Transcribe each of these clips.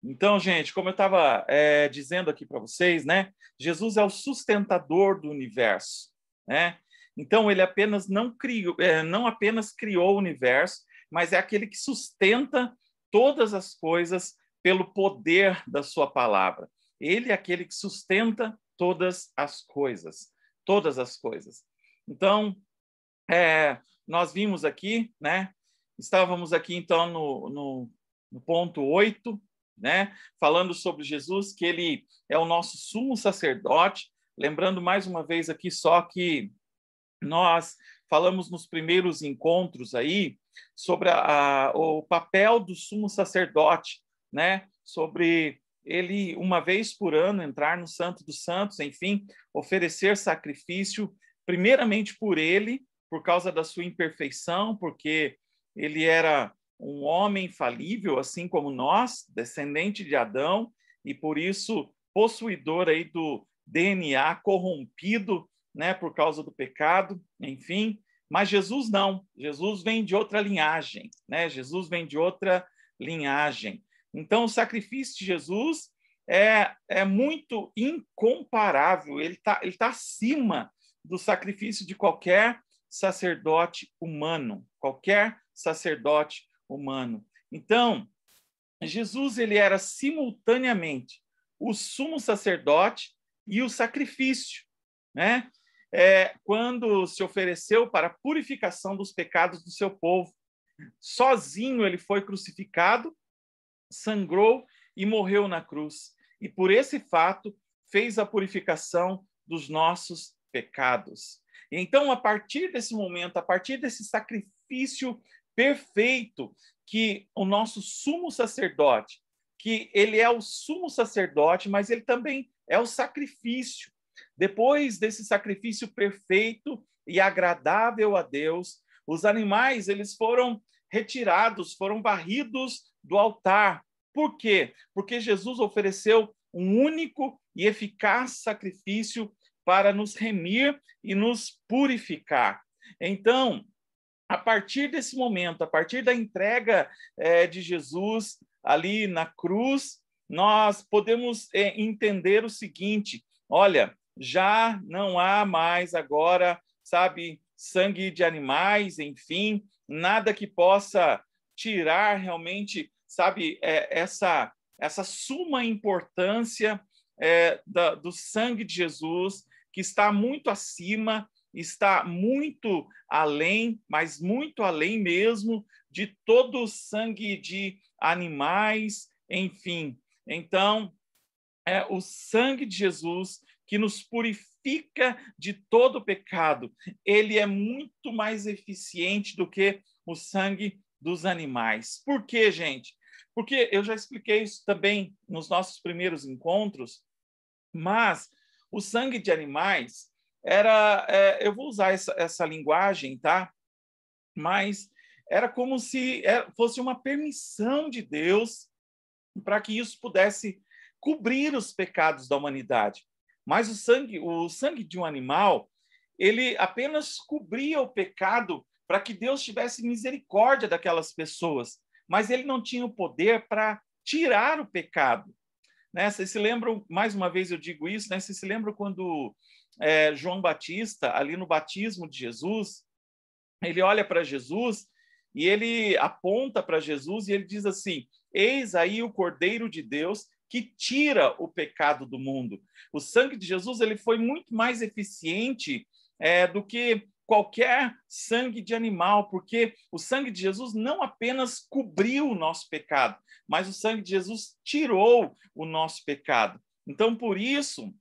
Então, gente, como eu estava dizendo aqui para vocês, né? Jesus é o sustentador do universo, né? Então, ele apenas não apenas criou o universo, mas é aquele que sustenta todas as coisas pelo poder da sua palavra. Ele é aquele que sustenta todas as coisas, todas as coisas. Então, nós vimos aqui, né? Estávamos aqui, então, no ponto 8, né? Falando sobre Jesus, que ele é o nosso sumo sacerdote. Lembrando mais uma vez aqui só que nós falamos nos primeiros encontros aí sobre o papel do sumo sacerdote, né? Sobre ele, uma vez por ano, entrar no Santo dos Santos, enfim, oferecer sacrifício, primeiramente por ele, por causa da sua imperfeição, porque ele era um homem falível, assim como nós, descendente de Adão, e por isso possuidor aí do DNA corrompido, né, por causa do pecado, enfim. Mas Jesus não. Jesus vem de outra linhagem, né? Jesus vem de outra linhagem. Então, o sacrifício de Jesus é muito incomparável. Ele tá acima do sacrifício de qualquer sacerdote humano, qualquer sacerdote humano. Então, Jesus ele era simultaneamente o sumo sacerdote e o sacrifício, né? Quando se ofereceu para a purificação dos pecados do seu povo. Sozinho ele foi crucificado, sangrou e morreu na cruz. E por esse fato fez a purificação dos nossos pecados. Então, a partir desse momento, a partir desse sacrifício perfeito que o nosso sumo sacerdote, que ele é o sumo sacerdote, mas ele também é o sacrifício. Depois desse sacrifício perfeito e agradável a Deus, os animais eles foram retirados, foram varridos do altar. Por quê? Porque Jesus ofereceu um único e eficaz sacrifício para nos remir e nos purificar. Então, a partir desse momento, a partir da entrega de Jesus ali na cruz, nós podemos entender o seguinte: olha, já não há mais agora, sabe, sangue de animais, enfim, nada que possa tirar realmente, sabe, essa suma importância do sangue de Jesus, que está muito acima, está muito além, mas muito além mesmo de todo o sangue de animais, enfim. Então, o sangue de Jesus que nos purifica de todo pecado. Ele é muito mais eficiente do que o sangue dos animais. Por quê, gente? Porque eu já expliquei isso também nos nossos primeiros encontros, mas o sangue de animais eu vou usar essa linguagem, tá? Mas era como se fosse uma permissão de Deus para que isso pudesse cobrir os pecados da humanidade. Mas o sangue de um animal, ele apenas cobria o pecado para que Deus tivesse misericórdia daquelas pessoas, mas ele não tinha o poder para tirar o pecado. Né? Vocês se lembram, mais uma vez eu digo isso, né? Vocês se lembram quando João Batista, ali no batismo de Jesus, ele olha para Jesus e ele aponta para Jesus e ele diz assim: eis aí o Cordeiro de Deus que tira o pecado do mundo. O sangue de Jesus ele foi muito mais eficiente do que qualquer sangue de animal, porque o sangue de Jesus não apenas cobriu o nosso pecado, mas o sangue de Jesus tirou o nosso pecado. Então, por isso,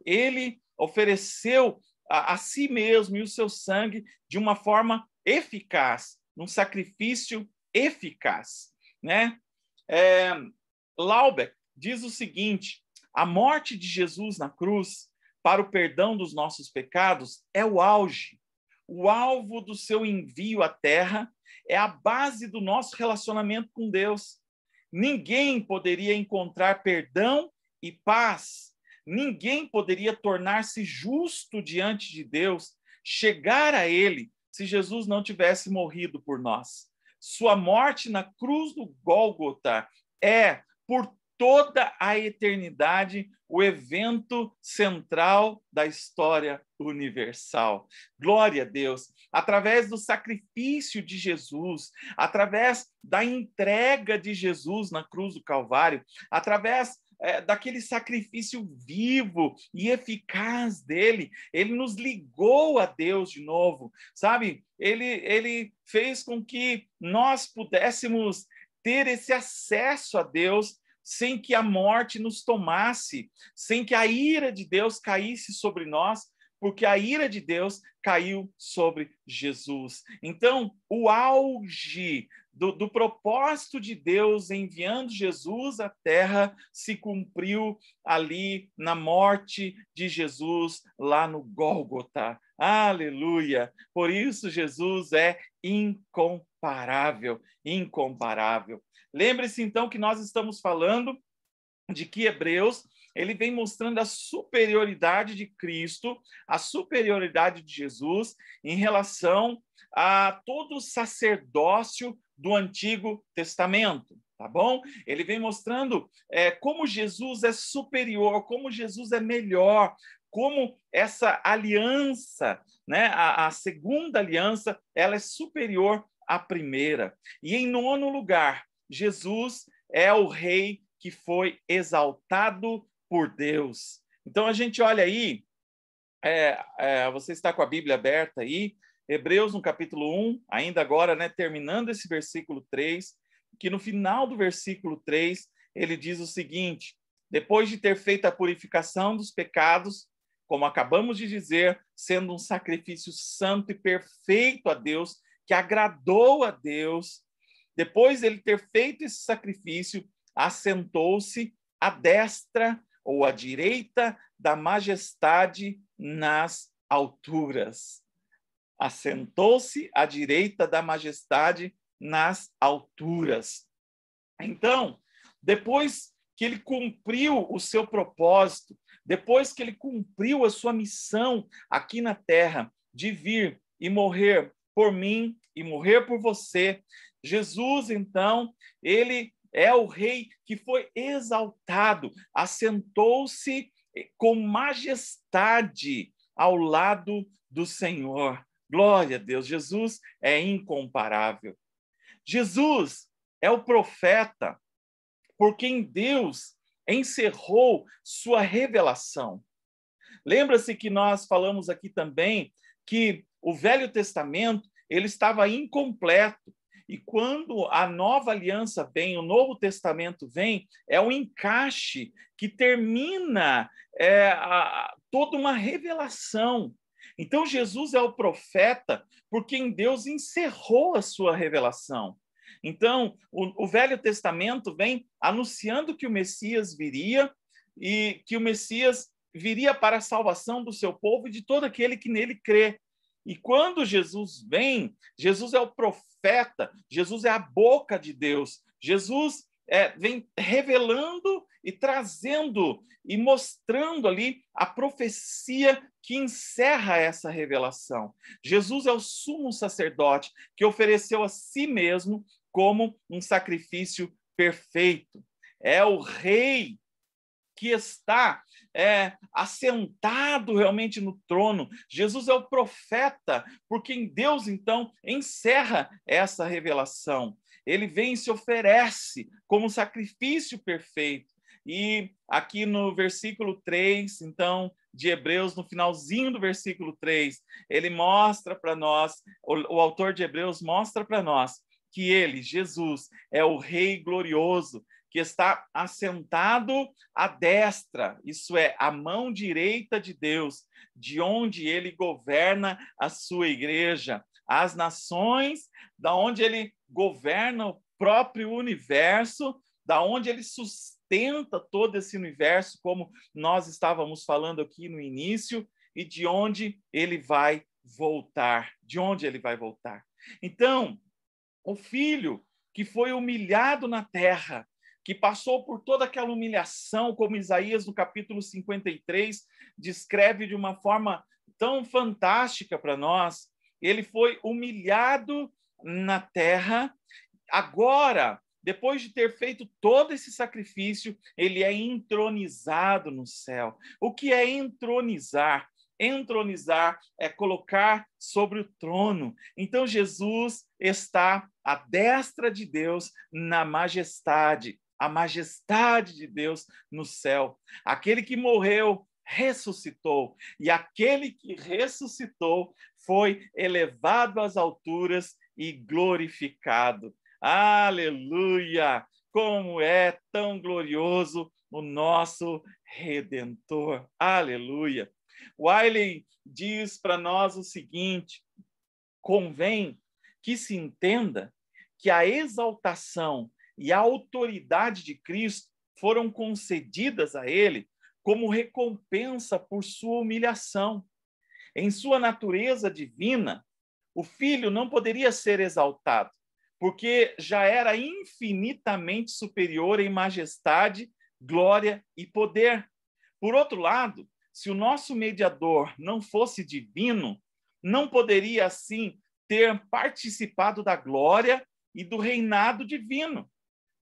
ele ofereceu a si mesmo e o seu sangue de uma forma eficaz, num sacrifício eficaz, né? Laubeck diz o seguinte: a morte de Jesus na cruz para o perdão dos nossos pecados é o auge, o alvo do seu envio à Terra, é a base do nosso relacionamento com Deus. Ninguém poderia encontrar perdão e paz, ninguém poderia tornar-se justo diante de Deus, chegar a Ele, se Jesus não tivesse morrido por nós. Sua morte na cruz do Gólgota é, por toda a eternidade, o evento central da história universal. Glória a Deus! Através do sacrifício de Jesus, através da entrega de Jesus na cruz do Calvário, através daquele sacrifício vivo e eficaz dele, ele nos ligou a Deus de novo, sabe? Ele fez com que nós pudéssemos ter esse acesso a Deus sem que a morte nos tomasse, sem que a ira de Deus caísse sobre nós, porque a ira de Deus caiu sobre Jesus. Então, o auge do propósito de Deus enviando Jesus à Terra se cumpriu ali na morte de Jesus, lá no Gólgota. Aleluia! Por isso, Jesus é incomparável, incomparável. Lembre-se, então, que nós estamos falando de que Hebreus ele vem mostrando a superioridade de Cristo, a superioridade de Jesus em relação a todo o sacerdócio do Antigo Testamento, tá bom? Ele vem mostrando como Jesus é superior, como Jesus é melhor, como essa aliança, né, a segunda aliança, ela é superior à primeira. E em nono lugar, Jesus é o rei que foi exaltado por Deus. Então a gente olha aí, você está com a Bíblia aberta aí, Hebreus no capítulo 1, ainda agora, né, terminando esse versículo 3, que no final do versículo 3, ele diz o seguinte: depois de ter feito a purificação dos pecados, como acabamos de dizer, sendo um sacrifício santo e perfeito a Deus, que agradou a Deus, depois de ele ter feito esse sacrifício, assentou-se à destra ou à direita da majestade nas alturas. Assentou-se à direita da majestade nas alturas. Então, depois que ele cumpriu o seu propósito, depois que ele cumpriu a sua missão aqui na terra, de vir e morrer por mim e morrer por você, Jesus, então, ele é o rei que foi exaltado, assentou-se com majestade ao lado do Senhor. Glória a Deus, Jesus é incomparável. Jesus é o profeta por quem Deus encerrou sua revelação. Lembra-se que nós falamos aqui também que o Velho Testamento ele estava incompleto. E quando a nova aliança vem, o Novo Testamento vem, é um encaixe que termina toda uma revelação. Então, Jesus é o profeta por quem Deus encerrou a sua revelação. Então, o Velho Testamento vem anunciando que o Messias viria e que o Messias viria para a salvação do seu povo e de todo aquele que nele crê. E quando Jesus vem, Jesus é o profeta, Jesus é a boca de Deus, Jesus vem revelando e trazendo e mostrando ali a profecia que encerra essa revelação. Jesus é o sumo sacerdote que ofereceu a si mesmo como um sacrifício perfeito. É o rei que está assentado realmente no trono. Jesus é o profeta por quem Deus, então, encerra essa revelação. Ele vem e se oferece como sacrifício perfeito. E aqui no versículo 3, então, de Hebreus, no finalzinho do versículo 3, ele mostra para nós, o autor de Hebreus mostra para nós que ele, Jesus, é o Rei glorioso, que está assentado à destra, isso é, à mão direita de Deus, de onde ele governa a sua igreja, as nações, da onde ele governa o próprio universo, da onde ele sustenta todo esse universo, como nós estávamos falando aqui no início, e de onde ele vai voltar, de onde ele vai voltar. Então, o filho que foi humilhado na terra, que passou por toda aquela humilhação, como Isaías, no capítulo 53, descreve de uma forma tão fantástica para nós. Ele foi humilhado na terra, agora depois de ter feito todo esse sacrifício, ele é entronizado no céu. O que é entronizar? Entronizar é colocar sobre o trono. Então, Jesus está à destra de Deus na majestade, a majestade de Deus no céu. Aquele que morreu, ressuscitou, e aquele que ressuscitou foi elevado às alturas e glorificado. Aleluia! Como é tão glorioso o nosso Redentor. Aleluia! Wiley diz para nós o seguinte: convém que se entenda que a exaltação e a autoridade de Cristo foram concedidas a ele como recompensa por sua humilhação. Em sua natureza divina, o Filho não poderia ser exaltado, porque já era infinitamente superior em majestade, glória e poder. Por outro lado, se o nosso mediador não fosse divino, não poderia, assim, ter participado da glória e do reinado divino.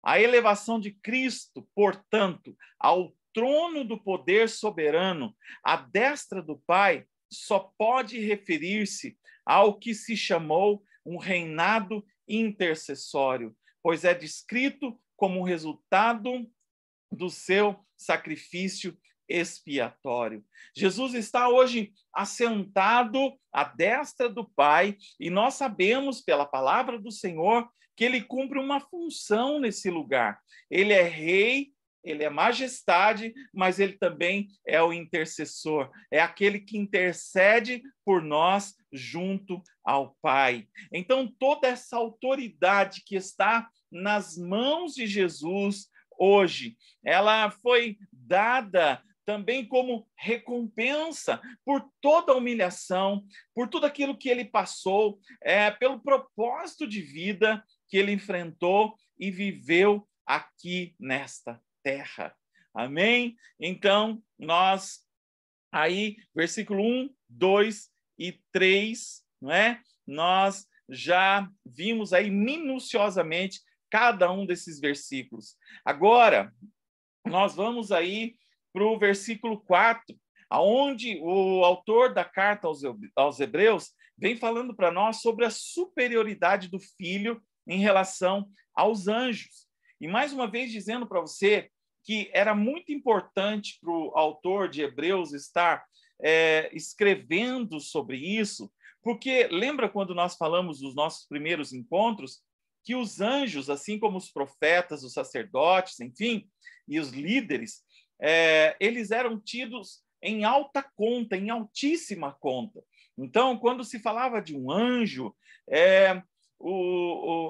A elevação de Cristo, portanto, ao trono do poder soberano, à destra do Pai, só pode referir-se ao que se chamou um reinado intercessório, pois é descrito como resultado do seu sacrifício expiatório. Jesus está hoje assentado à destra do Pai, e nós sabemos pela palavra do Senhor que ele cumpre uma função nesse lugar. Ele é rei, ele é majestade, mas ele também é o intercessor, é aquele que intercede por nós junto ao Pai. Então, toda essa autoridade que está nas mãos de Jesus hoje, ela foi dada também como recompensa por toda a humilhação, por tudo aquilo que ele passou, pelo propósito de vida que ele enfrentou e viveu aqui nesta terra. Amém? Então, nós, aí, versículo 1, 2 e 3, não é? Nós já vimos aí minuciosamente cada um desses versículos. Agora, nós vamos aí para o versículo 4, onde o autor da carta aos Hebreus vem falando para nós sobre a superioridade do Filho em relação aos anjos. E mais uma vez dizendo para você que era muito importante para o autor de Hebreus estar escrevendo sobre isso, porque lembra quando nós falamos dos nossos primeiros encontros, que os anjos, assim como os profetas, os sacerdotes, enfim, e os líderes, eles eram tidos em alta conta, em altíssima conta. Então, quando se falava de um anjo,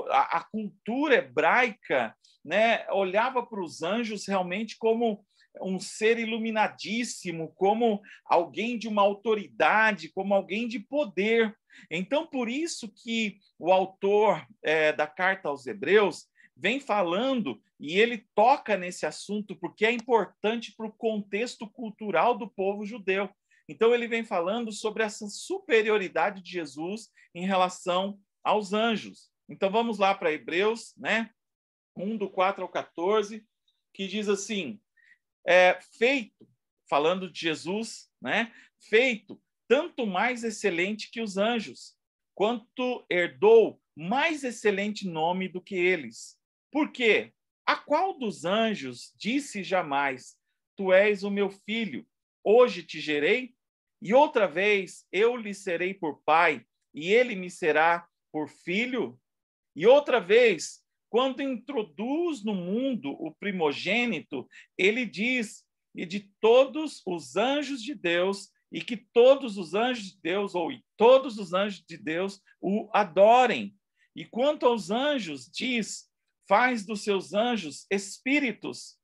a cultura hebraica, né, olhava para os anjos realmente como um ser iluminadíssimo, como alguém de uma autoridade, como alguém de poder. Então, por isso que o autor da carta aos Hebreus vem falando, e ele toca nesse assunto porque é importante para o contexto cultural do povo judeu. Então, ele vem falando sobre essa superioridade de Jesus em relação aos anjos. Então, vamos lá para Hebreus, né? 1, do 4 ao 14, que diz assim: feito, falando de Jesus, né? Feito tanto mais excelente que os anjos, quanto herdou mais excelente nome do que eles. Por quê? A qual dos anjos disse jamais: tu és o meu filho, hoje te gerei? E outra vez eu lhe serei por pai, e ele me será por filho? E outra vez, quando introduz no mundo o primogênito, ele diz: e de todos os anjos de Deus, e que todos os anjos de Deus, ou todos os anjos de Deus, o adorem. E quanto aos anjos, diz: faz dos seus anjos espíritos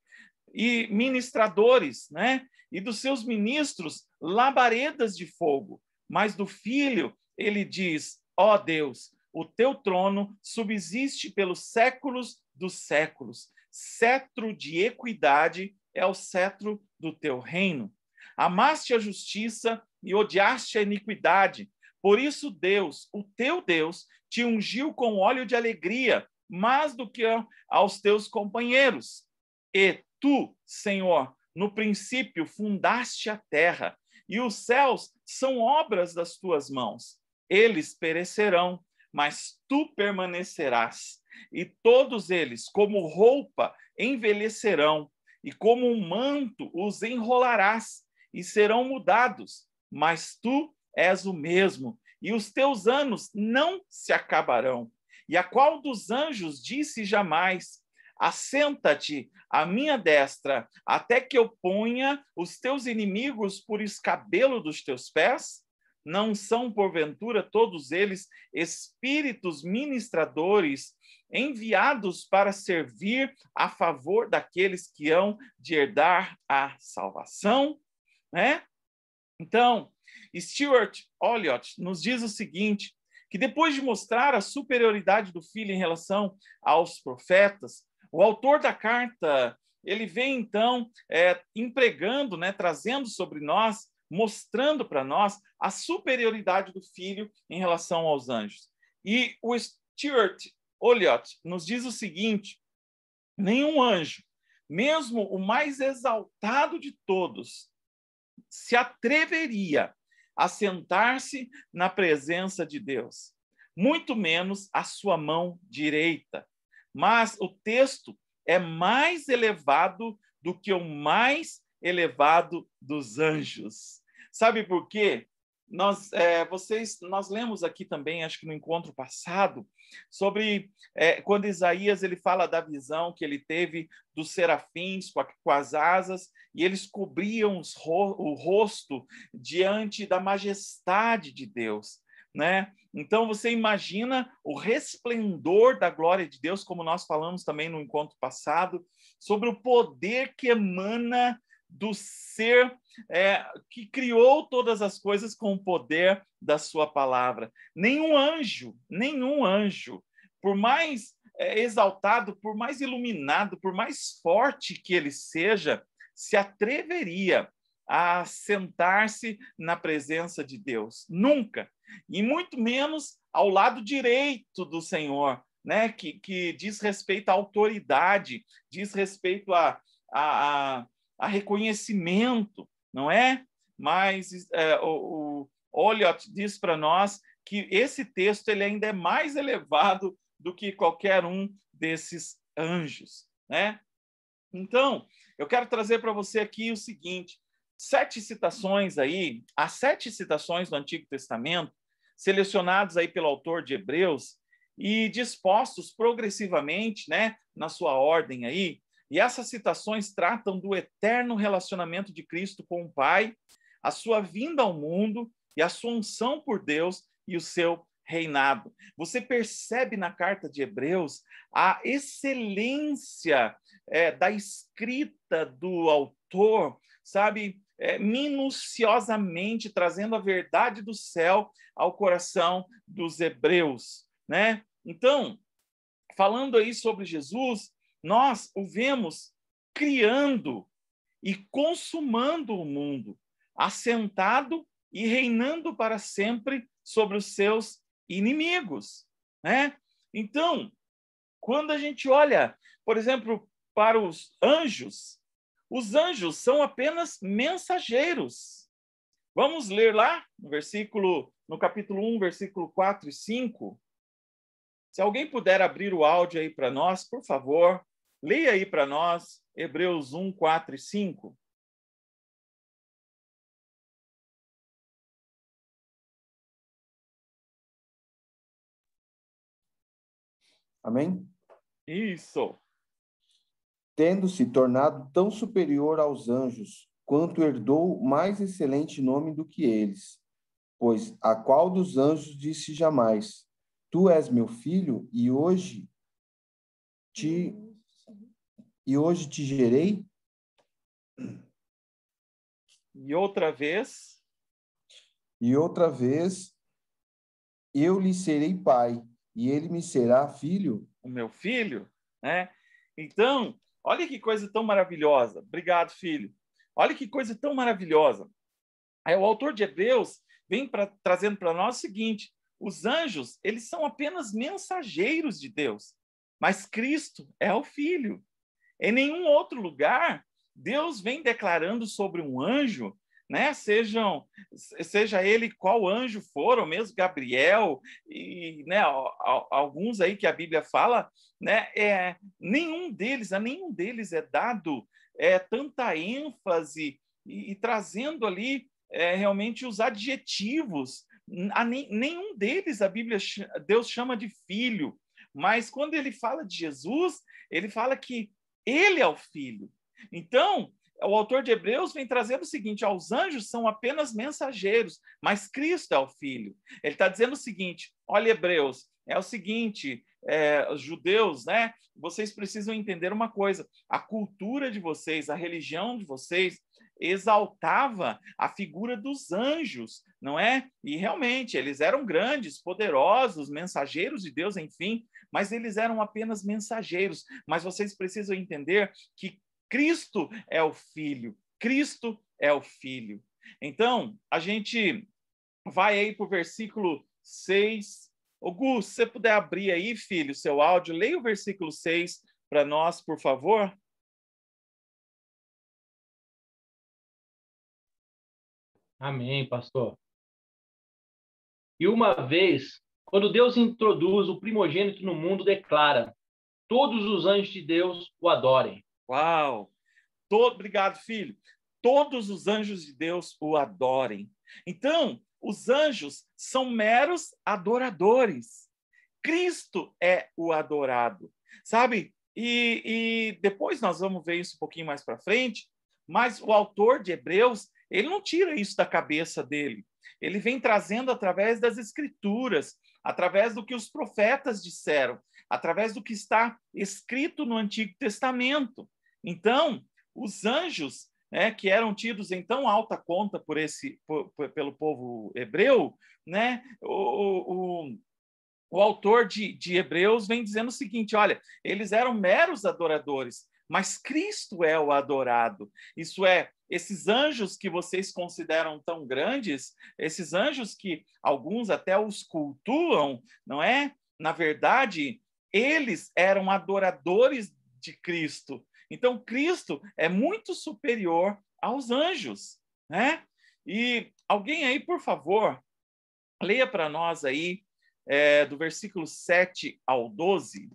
e ministradores, né? E dos seus ministros labaredas de fogo. Mas do Filho, ele diz: ó Deus, o teu trono subsiste pelos séculos dos séculos. Cetro de equidade é o cetro do teu reino. Amaste a justiça e odiaste a iniquidade. Por isso Deus, o teu Deus, te ungiu com óleo de alegria mais do que aos teus companheiros. E tu, Senhor, no princípio fundaste a terra, e os céus são obras das tuas mãos. Eles perecerão, mas tu permanecerás, e todos eles, como roupa, envelhecerão, e como um manto os enrolarás, e serão mudados, mas tu és o mesmo, e os teus anos não se acabarão. E a qual dos anjos disse jamais: assenta-te à minha destra, até que eu ponha os teus inimigos por escabelo dos teus pés? Não são, porventura, todos eles espíritos ministradores, enviados para servir a favor daqueles que hão de herdar a salvação? Né? Então, Stuart Olliott nos diz o seguinte, que depois de mostrar a superioridade do Filho em relação aos profetas, o autor da carta, ele vem, então, empregando, né, trazendo sobre nós, mostrando para nós a superioridade do Filho em relação aos anjos. E o Stuart Olliott nos diz o seguinte: nenhum anjo, mesmo o mais exaltado de todos, se atreveria a sentar-se na presença de Deus, muito menos a sua mão direita. Mas o texto é mais elevado do que o mais elevado dos anjos. Sabe por quê? Nós lemos aqui também, acho que no encontro passado, sobre quando Isaías ele fala da visão que ele teve dos serafins com as asas, e eles cobriam o rosto diante da majestade de Deus, né? Então você imagina o resplendor da glória de Deus, como nós falamos também no encontro passado, sobre o poder que emana do ser que criou todas as coisas com o poder da sua palavra. Nenhum anjo, por mais exaltado, por mais iluminado, por mais forte que ele seja, se atreveria a sentar-se na presença de Deus. Nunca. E muito menos ao lado direito do Senhor, né? que diz respeito à autoridade, diz respeito a reconhecimento, não é? Mas o Olliott diz para nós que esse texto ele ainda é mais elevado do que qualquer um desses anjos, né? Então, eu quero trazer para você aqui o seguinte: 7 citações aí, há 7 citações do Antigo Testamento, selecionados aí pelo autor de Hebreus e dispostos progressivamente, né, na sua ordem aí. E essas citações tratam do eterno relacionamento de Cristo com o Pai, a sua vinda ao mundo e a sua unção por Deus e o seu reinado. Você percebe na carta de Hebreus a excelência da escrita do autor, sabe, minuciosamente trazendo a verdade do céu ao coração dos hebreus, né? Então, falando aí sobre Jesus, nós o vemos criando e consumando o mundo, assentado e reinando para sempre sobre os seus inimigos, né? Então, quando a gente olha, por exemplo, para os anjos são apenas mensageiros. Vamos ler lá no capítulo 1, versículo 4 e 5. Se alguém puder abrir o áudio aí para nós, por favor, leia aí para nós, Hebreus 1, 4 e 5. Amém? Isso. Tendo-se tornado tão superior aos anjos, quanto herdou mais excelente nome do que eles. Pois a qual dos anjos disse jamais: Tu és meu filho, e hoje te gerei? E outra vez, eu lhe serei pai, e ele me será filho. o meu filho, né? Então, olha que coisa tão maravilhosa. Obrigado, filho. Olha que coisa tão maravilhosa. O autor de Hebreus vem trazendo para nós o seguinte: os anjos, eles são apenas mensageiros de Deus. mas Cristo é o Filho. Em nenhum outro lugar, Deus vem declarando sobre um anjo, né? Seja ele qual anjo for, ou mesmo Gabriel, e né, alguns aí que a Bíblia fala, né? A nenhum deles é dado tanta ênfase e trazendo ali realmente os adjetivos. Nenhum deles Deus chama de filho, mas quando ele fala de Jesus, ele fala que ele é o Filho. Então, o autor de Hebreus vem trazendo o seguinte: os anjos são apenas mensageiros, mas Cristo é o Filho. Ele está dizendo o seguinte: olha, Hebreus, é o seguinte, os judeus, né? Vocês precisam entender uma coisa: a cultura de vocês, a religião de vocês, exaltava a figura dos anjos, não é? E realmente, eles eram grandes, poderosos, mensageiros de Deus, enfim, mas eles eram apenas mensageiros. Mas vocês precisam entender que Cristo é o Filho. Cristo é o Filho. Então, a gente vai aí para o versículo 6. Ô, Gu, se você puder abrir aí, filho, seu áudio, leia o versículo 6 para nós, por favor. Amém, pastor. E uma vez, quando Deus introduz o primogênito no mundo, declara: todos os anjos de Deus o adorem. Uau! Obrigado, filho. Todos os anjos de Deus o adorem. Então, os anjos são meros adoradores. Cristo é o adorado, sabe? E depois nós vamos ver isso um pouquinho mais para frente, mas o autor de Hebreus, ele não tira isso da cabeça dele. Ele vem trazendo através das escrituras, através do que os profetas disseram, através do que está escrito no Antigo Testamento. Então, os anjos, né, que eram tidos em tão alta conta pelo povo hebreu, né, o autor de Hebreus vem dizendo o seguinte: olha, eles eram meros adoradores, mas Cristo é o adorado. Isso é, esses anjos que vocês consideram tão grandes, esses anjos que alguns até os cultuam, não é? Na verdade, eles eram adoradores de Cristo. Então, Cristo é muito superior aos anjos, né? E alguém aí, por favor, leia para nós aí, do versículo 7 ao 12.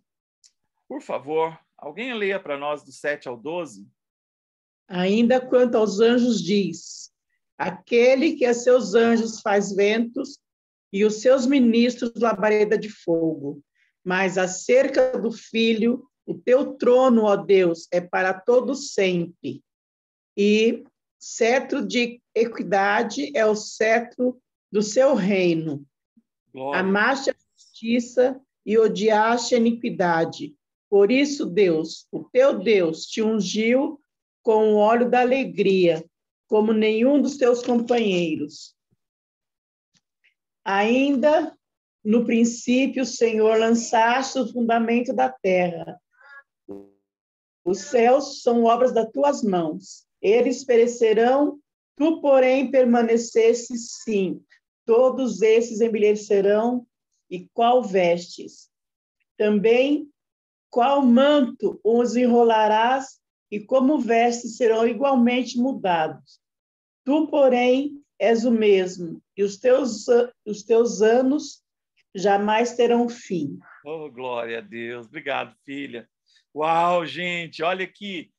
Por favor, alguém leia para nós do 7 ao 12. Ainda quanto aos anjos diz: aquele que a seus anjos faz ventos e os seus ministros labareda de fogo. Mas acerca do Filho, o teu trono, ó Deus, é para todo sempre. E cetro de equidade é o cetro do seu reino. Glória. Amaste a justiça e odiaste a iniquidade. Por isso, Deus, o teu Deus, te ungiu com o óleo da alegria, como nenhum dos teus companheiros. Ainda no princípio, Senhor, lançaste o fundamento da terra. Os céus são obras das tuas mãos. Eles perecerão, tu, porém, permanecesses, sim. Todos esses envelhecerão, e qual vestes? Também qual manto os enrolarás, e como vestes serão igualmente mudados. Tu, porém, és o mesmo, e os teus anos jamais terão fim. Oh, glória a Deus. Obrigado, filha. Uau, gente, olha que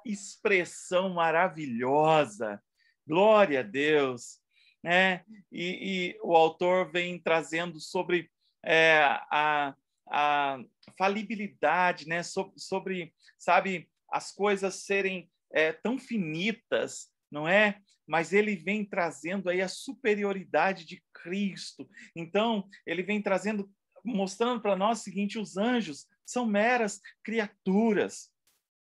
expressão maravilhosa. Glória a Deus. Né? E o autor vem trazendo sobre a falibilidade, né? sobre, sabe, as coisas serem tão finitas, não é? Mas ele vem trazendo aí a superioridade de Cristo. Então, ele vem trazendo, mostrando para nós o seguinte: os anjos são meras criaturas,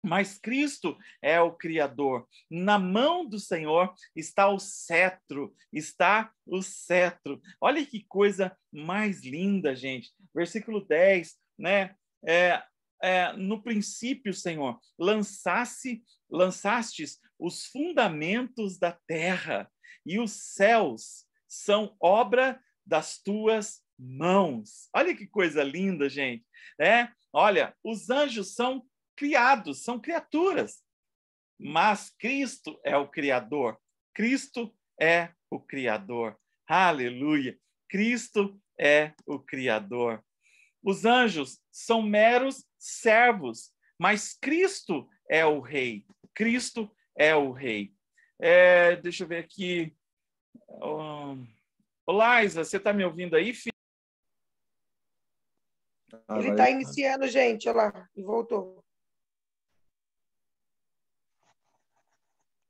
mas Cristo é o Criador. Na mão do Senhor está o cetro, está o cetro. Olha que coisa mais linda, gente. Versículo 10, né? No princípio, Senhor, lançastes os fundamentos da terra, e os céus são obra das tuas mãos. Olha que coisa linda, gente. Olha, os anjos são criados, são criaturas, mas Cristo é o Criador. Cristo é o Criador. Aleluia! Cristo é o Criador. Os anjos são meros servos, mas Cristo é o Rei. Cristo é o Rei. Deixa eu ver aqui. Laisa, você está me ouvindo aí, filho? Ele está iniciando, gente. Olha lá, e voltou.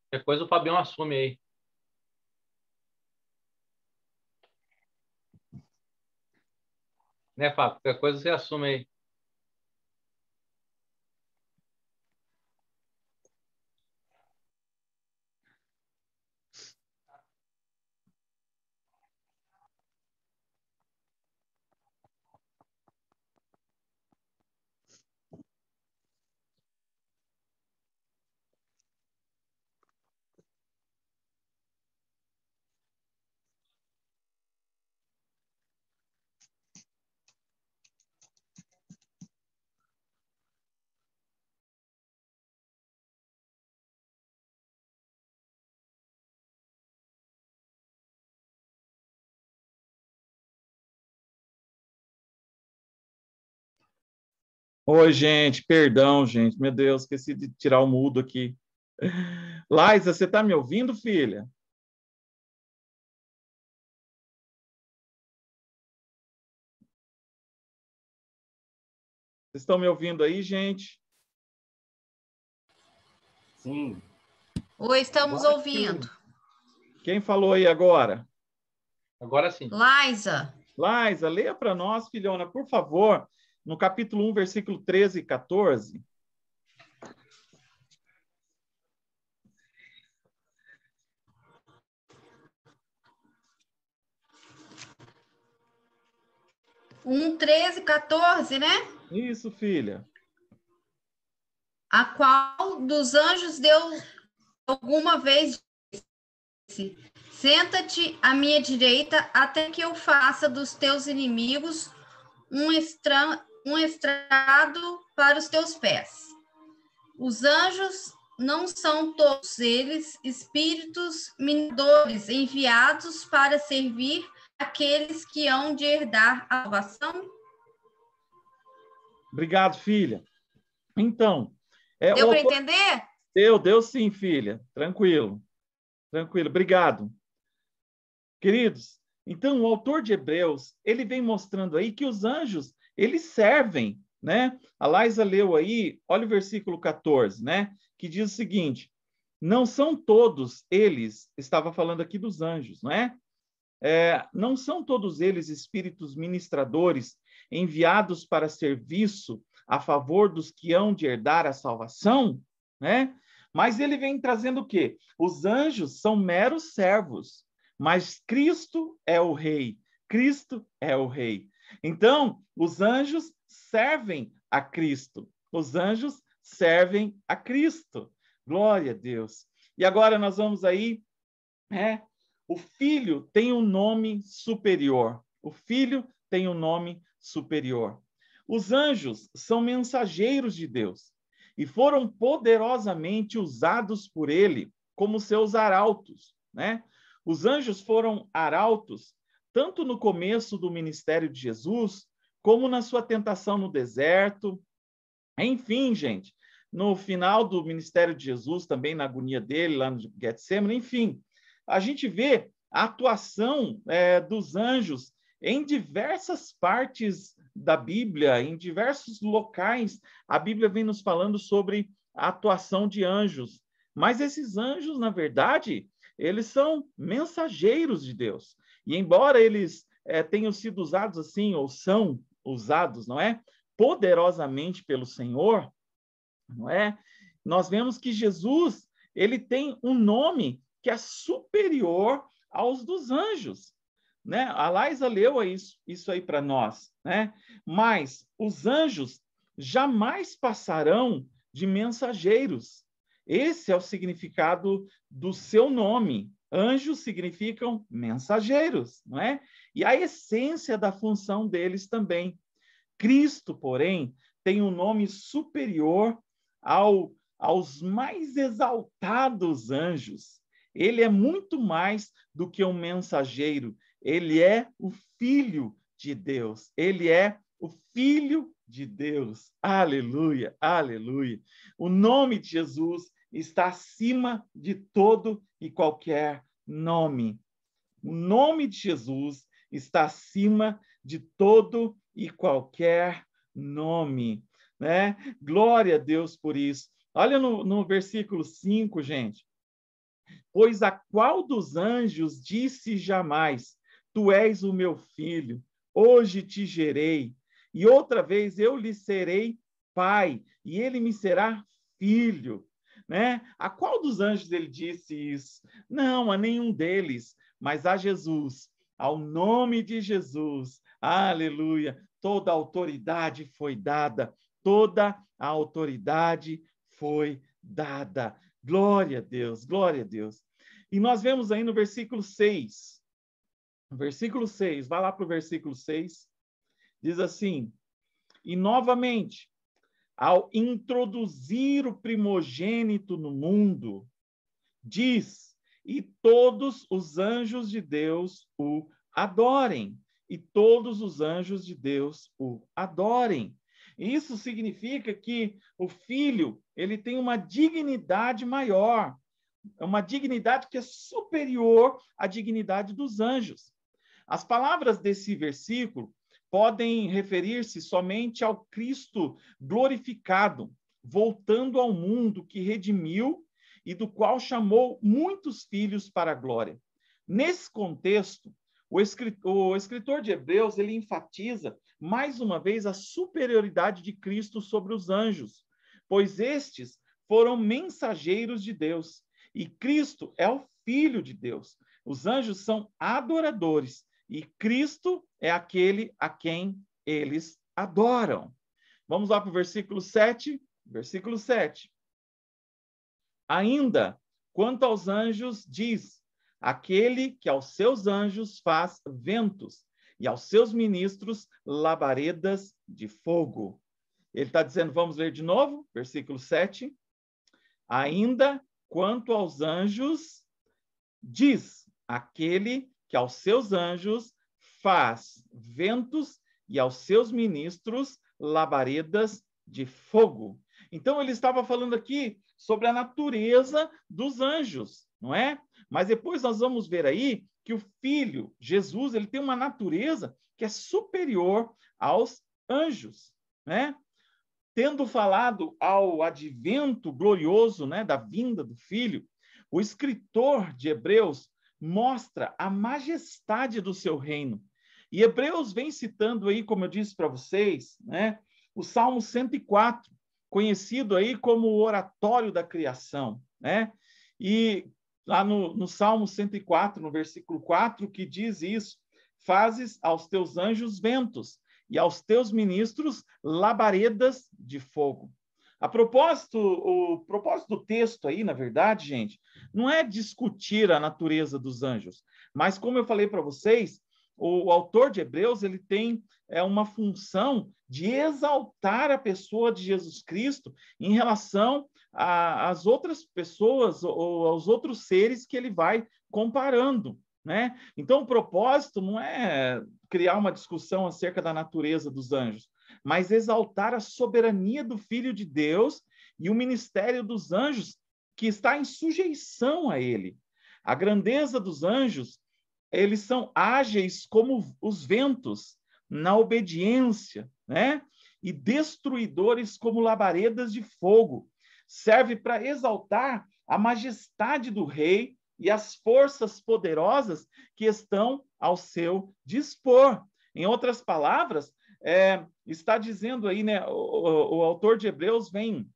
Qualquer coisa o Fabião assume aí. Né, Fábio? Qualquer coisa você assume aí. Oi, gente, perdão, gente. Meu Deus, esqueci de tirar o mudo aqui. Laisa, você está me ouvindo, filha? Vocês estão me ouvindo aí, gente? Sim. Oi, estamos Agora ouvindo. sim. Quem falou aí agora? Agora sim. Laisa. Laisa, leia para nós, filhona, por favor, no capítulo 1, versículo 13 e 14. Um 13, 14, né? Isso, filha. A qual dos anjos Deus alguma vez disse: senta-te à minha direita até que eu faça dos teus inimigos um estrado para os teus pés. Os anjos não são todos eles espíritos ministradores enviados para servir aqueles que hão de herdar a salvação? Obrigado, filha. Então, Deu para entender? Deu sim, filha. Tranquilo. Tranquilo. Obrigado. Queridos, então o autor de Hebreus, ele vem mostrando aí que os anjos, eles servem, né? A Laisa leu aí, olha o versículo 14, né? Que diz o seguinte: não são todos eles, estava falando aqui dos anjos, não é? Não são todos eles espíritos ministradores enviados para serviço a favor dos que hão de herdar a salvação, né? Mas ele vem trazendo o quê? Os anjos são meros servos, mas Cristo é o Rei. Cristo é o Rei. Então, os anjos servem a Cristo. Os anjos servem a Cristo. Glória a Deus. E agora nós vamos aí, o Filho tem um nome superior. O Filho tem um nome superior. Os anjos são mensageiros de Deus e foram poderosamente usados por ele como seus arautos, né? Os anjos foram arautos tanto no começo do ministério de Jesus, como na sua tentação no deserto. Enfim, gente, no final do ministério de Jesus, também na agonia dele, lá no Getsemane, enfim, a gente vê a atuação dos anjos em diversas partes da Bíblia, em diversos locais. A Bíblia vem nos falando sobre a atuação de anjos. Mas esses anjos, na verdade, eles são mensageiros de Deus. E embora eles tenham sido usados assim, ou são usados, não é? Poderosamente pelo Senhor, não é? Nós vemos que Jesus, ele tem um nome que é superior aos dos anjos, né? A Laisa leu isso aí para nós, né? Mas os anjos jamais passarão de mensageiros. Esse é o significado do seu nome, Anjos significam mensageiros, não é? E a essência da função deles também. Cristo, porém, tem um nome superior aos mais exaltados anjos. Ele é muito mais do que um mensageiro. Ele é o Filho de Deus. Ele é o Filho de Deus. Aleluia, aleluia. O nome de Jesus está acima de todo e qualquer nome. O nome de Jesus está acima de todo e qualquer nome, né? Glória a Deus por isso. Olha no versículo 5, gente. Pois a qual dos anjos disse jamais, tu és o meu filho, hoje te gerei, e outra vez eu lhe serei pai, e ele me será filho, né? A qual dos anjos ele disse isso? Não, a nenhum deles, mas a Jesus, ao nome de Jesus, aleluia, toda a autoridade foi dada, toda a autoridade foi dada. Glória a Deus, glória a Deus. E nós vemos aí no versículo 6, vai lá para o versículo 6, diz assim, e novamente, ao introduzir o primogênito no mundo, diz, e todos os anjos de Deus o adorem, e todos os anjos de Deus o adorem. Isso significa que o Filho, ele tem uma dignidade maior, uma dignidade que é superior à dignidade dos anjos. As palavras desse versículo podem referir-se somente ao Cristo glorificado, voltando ao mundo que redimiu e do qual chamou muitos filhos para a glória. Nesse contexto, o escritor de Hebreus, ele enfatiza mais uma vez a superioridade de Cristo sobre os anjos, pois estes foram mensageiros de Deus, e Cristo é o Filho de Deus. Os anjos são adoradores, e Cristo é aquele a quem eles adoram. Vamos lá para o versículo 7. Versículo 7. Ainda, quanto aos anjos, diz, aquele que aos seus anjos faz ventos, e aos seus ministros labaredas de fogo. Ele está dizendo, vamos ler de novo, versículo 7. Ainda, quanto aos anjos, diz, aquele que aos seus anjos faz ventos e aos seus ministros labaredas de fogo. Então, ele estava falando aqui sobre a natureza dos anjos, não é? Mas depois nós vamos ver aí que o Filho, Jesus, ele tem uma natureza que é superior aos anjos, né? Tendo falado ao advento glorioso, né, da vinda do Filho, o escritor de Hebreus mostra a majestade do seu reino. E Hebreus vem citando aí, como eu disse para vocês, né, o Salmo 104, conhecido aí como o oratório da criação, né? E lá no Salmo 104, no versículo 4, que diz isso, fazes aos teus anjos ventos e aos teus ministros labaredas de fogo. O propósito do texto aí, na verdade, gente, não é discutir a natureza dos anjos, mas como eu falei para vocês, o autor de Hebreus, ele tem uma função de exaltar a pessoa de Jesus Cristo em relação às outras pessoas ou aos outros seres que ele vai comparando, né? Então, o propósito não é criar uma discussão acerca da natureza dos anjos, mas exaltar a soberania do Filho de Deus e o ministério dos anjos que está em sujeição a ele. A grandeza dos anjos, eles são ágeis como os ventos, na obediência, né? E destruidores como labaredas de fogo. Serve para exaltar a majestade do rei e as forças poderosas que estão ao seu dispor. Em outras palavras, está dizendo aí, né, o autor de Hebreus vem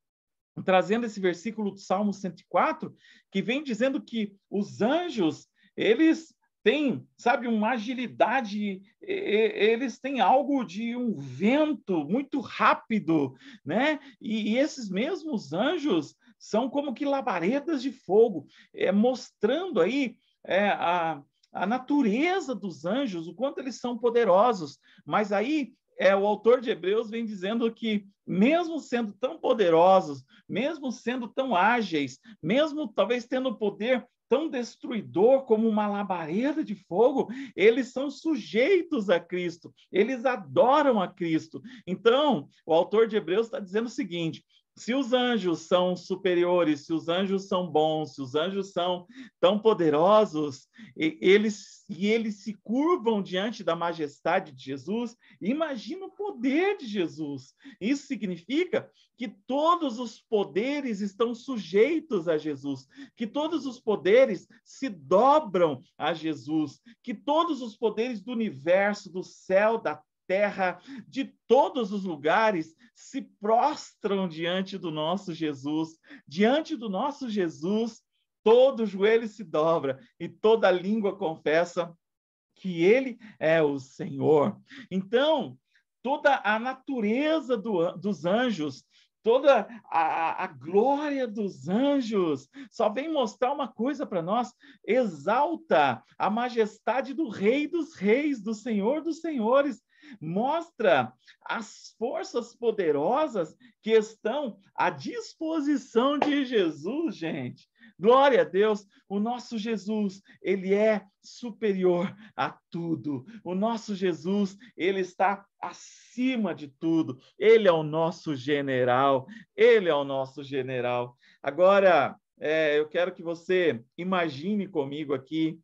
trazendo esse versículo do Salmo 104, que vem dizendo que os anjos, eles têm, sabe, uma agilidade, eles têm algo de um vento muito rápido, né? E esses mesmos anjos são como que labaredas de fogo, mostrando aí a natureza dos anjos, o quanto eles são poderosos. Mas aí o autor de Hebreus vem dizendo que, mesmo sendo tão poderosos, mesmo sendo tão ágeis, mesmo talvez tendo poder tão destruidor como uma labareda de fogo, eles são sujeitos a Cristo, eles adoram a Cristo. Então, o autor de Hebreus está dizendo o seguinte: se os anjos são superiores, se os anjos são bons, se os anjos são tão poderosos, eles se curvam diante da majestade de Jesus, imagina o poder de Jesus. Isso significa que todos os poderes estão sujeitos a Jesus, que todos os poderes se dobram a Jesus, que todos os poderes do universo, do céu, da terra, de todos os lugares, se prostram diante do nosso Jesus. Diante do nosso Jesus, todo joelho se dobra e toda língua confessa que ele é o Senhor. Então, toda a natureza dos anjos, toda a glória dos anjos, só vem mostrar uma coisa para nós: exalta a majestade do Rei dos Reis, do Senhor dos Senhores. Mostra as forças poderosas que estão à disposição de Jesus, gente. Glória a Deus, o nosso Jesus, ele é superior a tudo. O nosso Jesus, ele está acima de tudo. Ele é o nosso general, ele é o nosso general. Agora, eu quero que você imagine comigo aqui,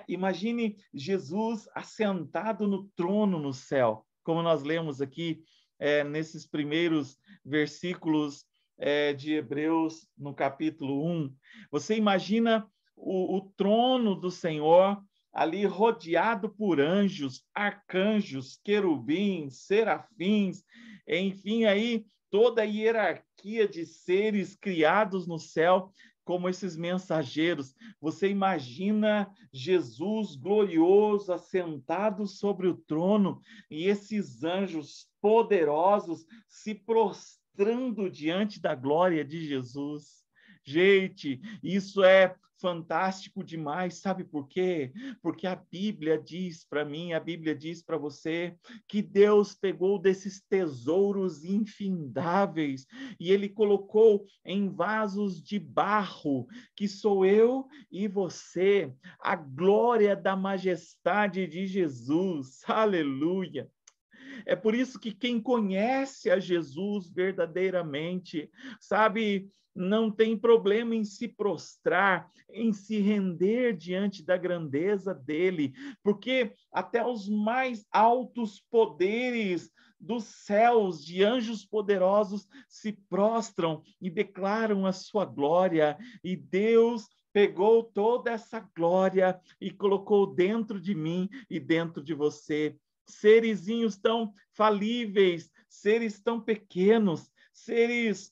imagine Jesus assentado no trono no céu, como nós lemos aqui nesses primeiros versículos de Hebreus, no capítulo 1. Você imagina o trono do Senhor ali rodeado por anjos, arcanjos, querubins, serafins, enfim, aí toda a hierarquia de seres criados no céu, como esses mensageiros. Você imagina Jesus glorioso, assentado sobre o trono, e esses anjos poderosos se prostrando diante da glória de Jesus. Gente, isso é fantástico demais, sabe por quê? Porque a Bíblia diz para mim, a Bíblia diz para você, que Deus pegou desses tesouros infindáveis e Ele colocou em vasos de barro, que sou eu e você, a glória da majestade de Jesus. Aleluia! É por isso que quem conhece a Jesus verdadeiramente, sabe, não tem problema em se prostrar, em se render diante da grandeza dele, porque até os mais altos poderes dos céus, de anjos poderosos, se prostram e declaram a sua glória, e Deus pegou toda essa glória e colocou dentro de mim e dentro de você. Serezinhos tão falíveis, seres tão pequenos, seres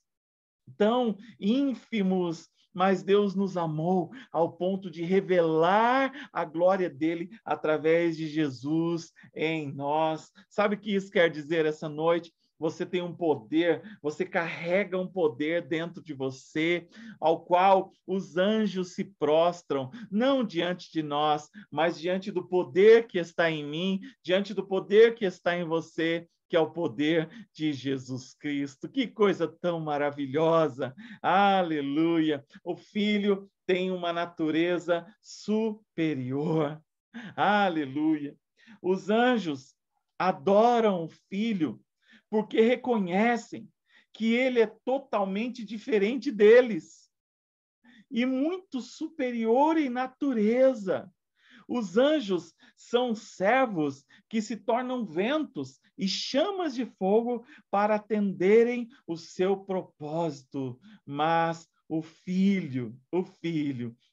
tão ínfimos, mas Deus nos amou ao ponto de revelar a glória dele através de Jesus em nós. Sabe o que isso quer dizer essa noite? Você tem um poder, você carrega um poder dentro de você, ao qual os anjos se prostram, não diante de nós, mas diante do poder que está em mim, diante do poder que está em você, que é o poder de Jesus Cristo. Que coisa tão maravilhosa! Aleluia! O Filho tem uma natureza superior. Aleluia! Os anjos adoram o Filho porque reconhecem que ele é totalmente diferente deles e muito superior em natureza. Os anjos são servos que se tornam ventos e chamas de fogo para atenderem o seu propósito. Mas o Filho,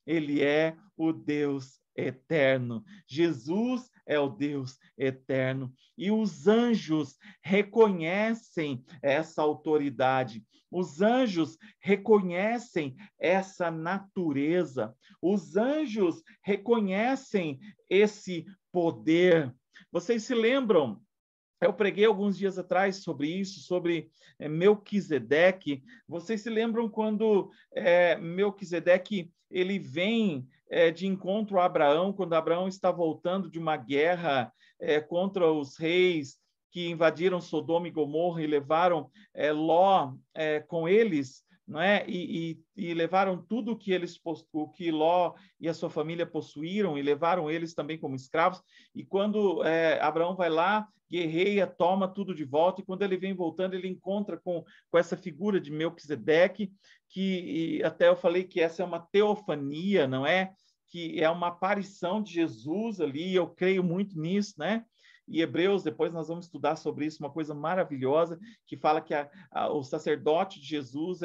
ele é o Deus eterno. Jesus é o Deus eterno. E os anjos reconhecem essa autoridade. Os anjos reconhecem essa natureza. Os anjos reconhecem esse poder. Vocês se lembram Eu preguei alguns dias atrás sobre isso, sobre Melquisedeque. Vocês se lembram quando Melquisedeque ele vem de encontro a Abraão, quando Abraão está voltando de uma guerra contra os reis que invadiram Sodoma e Gomorra e levaram Ló com eles, não é? E levaram tudo o que Ló e a sua família possuíram e levaram eles também como escravos. E quando Abraão vai lá, guerreia, toma tudo de volta, e quando ele vem voltando, ele encontra com essa figura de Melquisedeque, que até eu falei que essa é uma teofania, não é? Que é uma aparição de Jesus ali, eu creio muito nisso, né? E Hebreus, depois nós vamos estudar sobre isso, uma coisa maravilhosa, que fala que o sacerdote de Jesus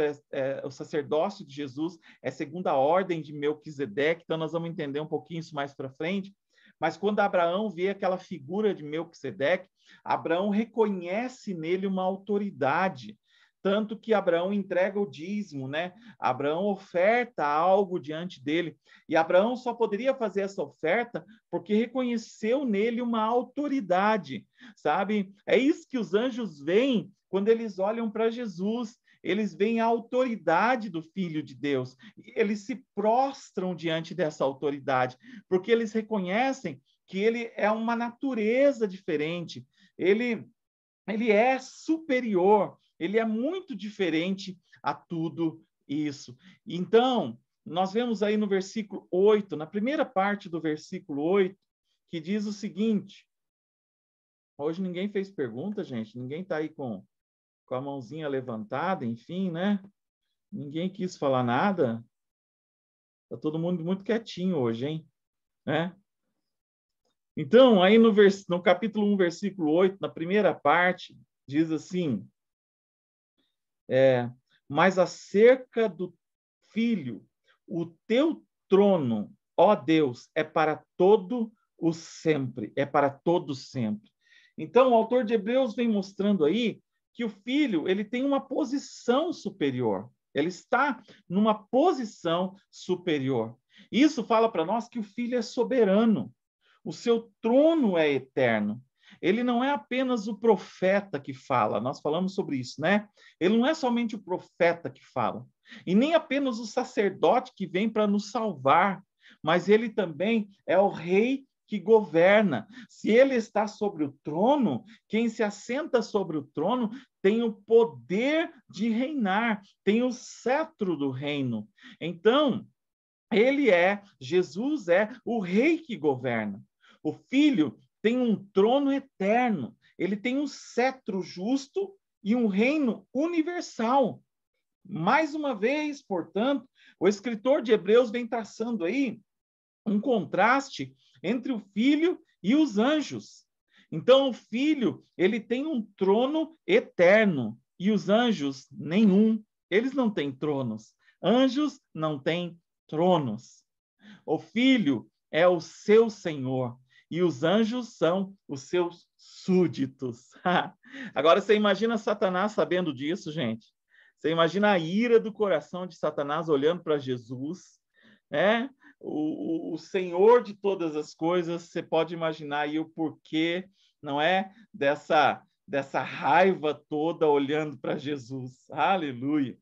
o sacerdócio de Jesus é segundo a ordem de Melquisedeque, então nós vamos entender um pouquinho isso mais para frente. Mas quando Abraão vê aquela figura de Melquisedeque, Abraão reconhece nele uma autoridade, tanto que Abraão entrega o dízimo, né? Abraão oferta algo diante dele, e Abraão só poderia fazer essa oferta porque reconheceu nele uma autoridade, sabe? É isso que os anjos veem quando eles olham para Jesus. Eles veem a autoridade do Filho de Deus, e eles se prostram diante dessa autoridade, porque eles reconhecem que ele é uma natureza diferente, ele é superior, ele é muito diferente a tudo isso. Então, nós vemos aí no versículo 8, na primeira parte do versículo 8, que diz o seguinte, hoje ninguém fez pergunta, gente, ninguém está aí com a mãozinha levantada, enfim, né? Ninguém quis falar nada. Está todo mundo muito quietinho hoje, hein? Né? Então, aí no capítulo 1, versículo 8, na primeira parte, diz assim, mas acerca do Filho, o teu trono, ó Deus, é para todo o sempre, é para todo sempre. Então, o autor de Hebreus vem mostrando aí que o Filho, ele tem uma posição superior. Ele está numa posição superior. Isso fala para nós que o Filho é soberano. O seu trono é eterno. Ele não é apenas o profeta que fala, nós falamos sobre isso, né? Ele não é somente o profeta que fala, e nem apenas o sacerdote que vem para nos salvar, mas ele também é o rei que governa. Se ele está sobre o trono, quem se assenta sobre o trono tem o poder de reinar, tem o cetro do reino. Então, Jesus é o rei que governa. O Filho tem um trono eterno, ele tem um cetro justo e um reino universal. Mais uma vez, portanto, o escritor de Hebreus vem traçando aí um contraste entre o Filho e os anjos. Então, o Filho, ele tem um trono eterno e os anjos, nenhum. Eles não têm tronos. Anjos não têm tronos. O Filho é o seu Senhor e os anjos são os seus súditos. Agora, você imagina Satanás sabendo disso, gente? Você imagina a ira do coração de Satanás olhando para Jesus, né? O Senhor de todas as coisas, você pode imaginar aí o porquê, não é? Dessa raiva toda olhando para Jesus. Aleluia!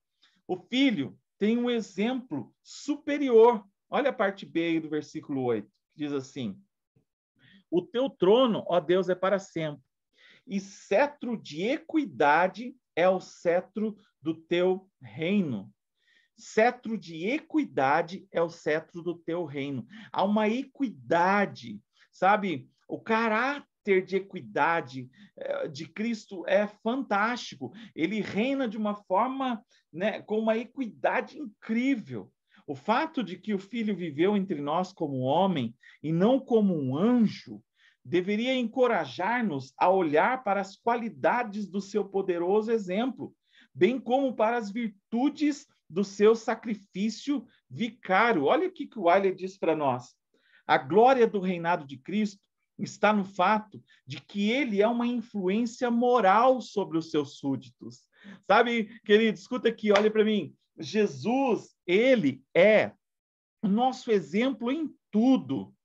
O Filho tem um exemplo superior. Olha a parte B aí do versículo 8, que diz assim, o teu trono, ó Deus, é para sempre, e cetro de equidade é o cetro do teu reino. Cetro de equidade é o cetro do teu reino. Há uma equidade, sabe? O caráter de equidade de Cristo é fantástico. Ele reina de uma forma, né, com uma equidade incrível. O fato de que o Filho viveu entre nós como homem e não como um anjo deveria encorajar-nos a olhar para as qualidades do seu poderoso exemplo, bem como para as virtudes do seu sacrifício vicário. Olha o que o Wiley diz para nós. A glória do reinado de Cristo está no fato de que ele é uma influência moral sobre os seus súditos. Sabe, querido, escuta aqui, olha para mim. Jesus, ele é o nosso exemplo em tudo.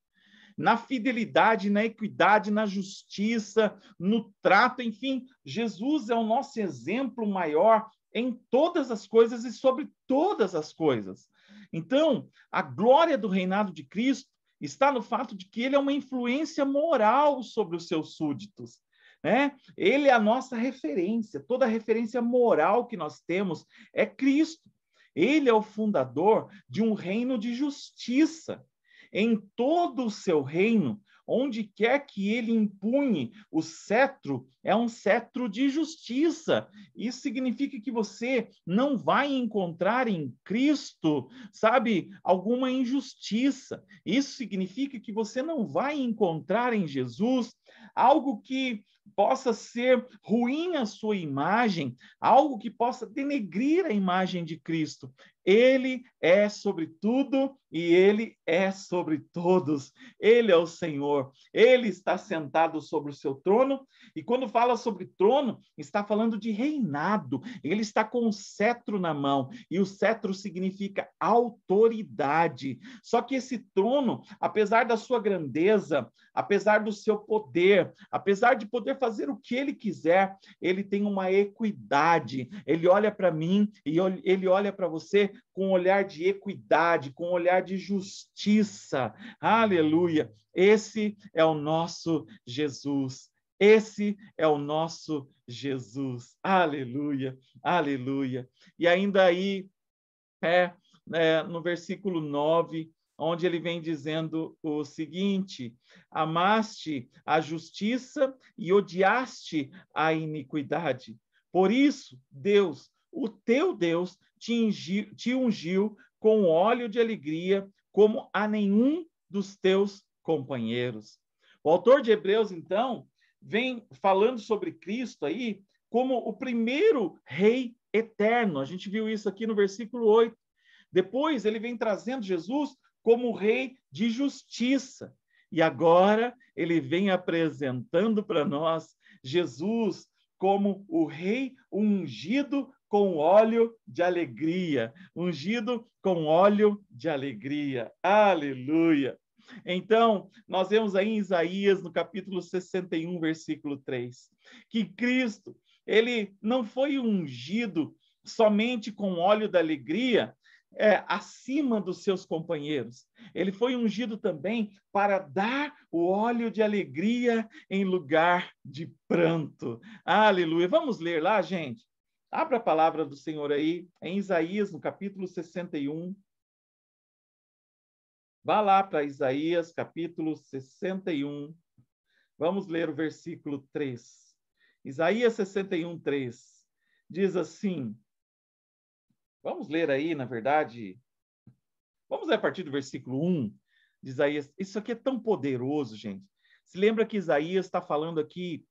na fidelidade, na equidade, na justiça, no trato, enfim, Jesus é o nosso exemplo maior em todas as coisas e sobre todas as coisas. Então, a glória do reinado de Cristo está no fato de que ele é uma influência moral sobre os seus súditos, né? Ele é a nossa referência, toda a referência moral que nós temos é Cristo. Ele é o fundador de um reino de justiça. Em todo o seu reino, onde quer que ele impunhe o cetro, é um cetro de justiça. Isso significa que você não vai encontrar em Cristo, sabe, alguma injustiça. Isso significa que você não vai encontrar em Jesus algo que possa ser ruim à sua imagem, algo que possa denegrir a imagem de Cristo. Ele é sobre tudo e ele é sobre todos. Ele é o Senhor. Ele está sentado sobre o seu trono. E quando fala sobre trono, está falando de reinado. Ele está com o cetro na mão. E o cetro significa autoridade. Só que esse trono, apesar da sua grandeza, apesar do seu poder, apesar de poder fazer o que ele quiser, ele tem uma equidade. Ele olha para mim e ele olha para você com um olhar de equidade, com um olhar de justiça. Aleluia! Esse é o nosso Jesus. Esse é o nosso Jesus. Aleluia! Aleluia! E ainda aí, no versículo 9, onde ele vem dizendo o seguinte: amaste a justiça e odiaste a iniquidade. Por isso, Deus, o teu Deus, te ungiu com óleo de alegria, como a nenhum dos teus companheiros. O autor de Hebreus, então, vem falando sobre Cristo aí como o primeiro rei eterno. A gente viu isso aqui no versículo 8. Depois, ele vem trazendo Jesus como rei de justiça. E agora, ele vem apresentando para nós Jesus como o rei ungido com óleo de alegria. Ungido com óleo de alegria. Aleluia! Então, nós vemos aí em Isaías, no capítulo 61, versículo 3, que Cristo, ele não foi ungido somente com óleo da alegria, acima dos seus companheiros. Ele foi ungido também para dar o óleo de alegria em lugar de pranto. Aleluia! Vamos ler lá, gente? Abra a palavra do Senhor aí, em Isaías, no capítulo 61. Vá lá para Isaías, capítulo 61. Vamos ler o versículo 3. Isaías 61, 3. Diz assim... Vamos ler aí, na verdade, vamos ler a partir do versículo 1 de Isaías. Isso aqui é tão poderoso, gente. Se lembra que Isaías está falando aqui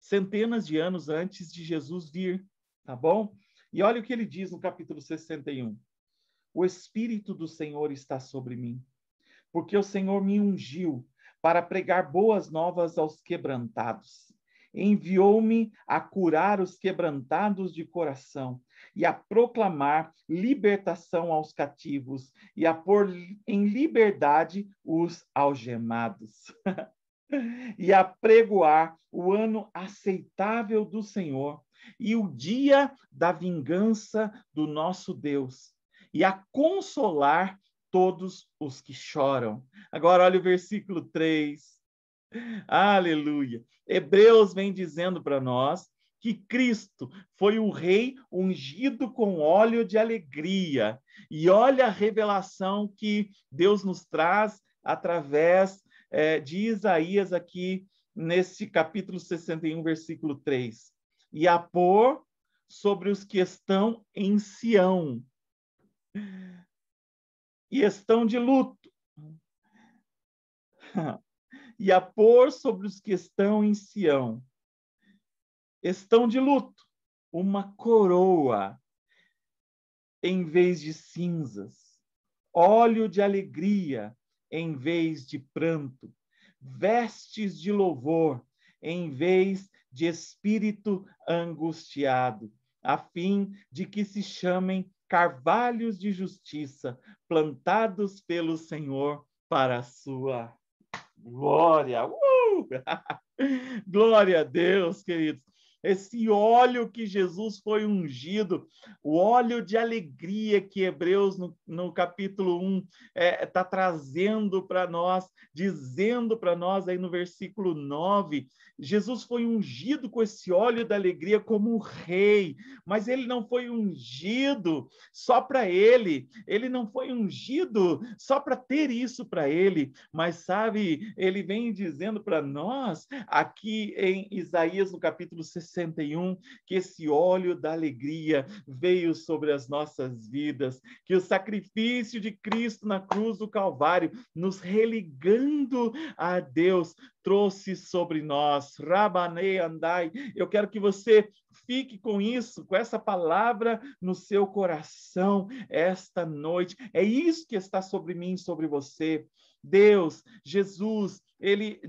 centenas de anos antes de Jesus vir, tá bom? E olha o que ele diz no capítulo 61. O Espírito do Senhor está sobre mim, porque o Senhor me ungiu para pregar boas novas aos quebrantados. Enviou-me a curar os quebrantados de coração e a proclamar libertação aos cativos e a pôr em liberdade os algemados. E a pregoar o ano aceitável do Senhor e o dia da vingança do nosso Deus e a consolar todos os que choram. Agora olha o versículo 3. Aleluia! Hebreus vem dizendo para nós que Cristo foi o rei ungido com óleo de alegria. E olha a revelação que Deus nos traz através de Isaías aqui, nesse capítulo 61, versículo 3. E a pôr sobre os que estão em Sião e estão de luto. E a pôr sobre os que estão em Sião, estão de luto, uma coroa em vez de cinzas, óleo de alegria em vez de pranto, vestes de louvor em vez de espírito angustiado, a fim de que se chamem carvalhos de justiça, plantados pelo Senhor para a sua Glória! Glória a Deus, queridos. Esse óleo que Jesus foi ungido, o óleo de alegria que Hebreus, no capítulo 1, está trazendo para nós, dizendo para nós aí no versículo 9, Jesus foi ungido com esse óleo da alegria como rei, mas ele não foi ungido só para ele não foi ungido só para ter isso para ele, mas sabe, ele vem dizendo para nós, aqui em Isaías, no capítulo 61, que esse óleo da alegria veio sobre as nossas vidas, que o sacrifício de Cristo na cruz do Calvário, nos religando a Deus, trouxe sobre nós. Rabanei andai. Eu quero que você fique com isso, com essa palavra no seu coração esta noite. É isso que está sobre mim e sobre você. Deus, Jesus,